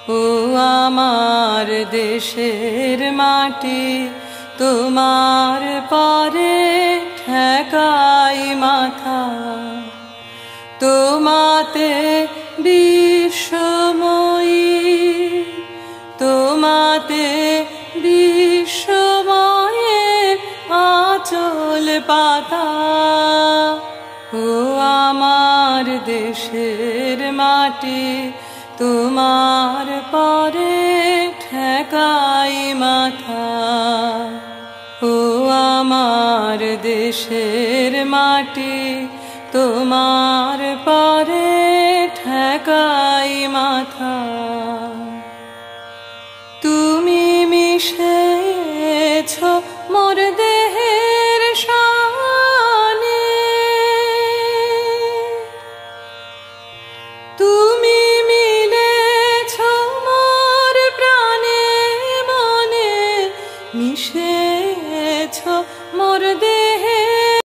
ও আমার দেশের মাটি, তোমার পরে ঠেকাই মাথা। তোমাতে বিশ্বময়ী, তোমাতে বিশ্বময়ের আঁচল পাতা। ও আমার দেশের মাটি, তোমার পরে ঠেকাই মাথা। ও আমার দেশের মাটি, তোমার পরে ঠেকাই মাথা। তুমি মিশেছ মোর দেহের শানে, তুমি মিলেছ মোর প্রাণে মনে, মিশেছ মোর দেহে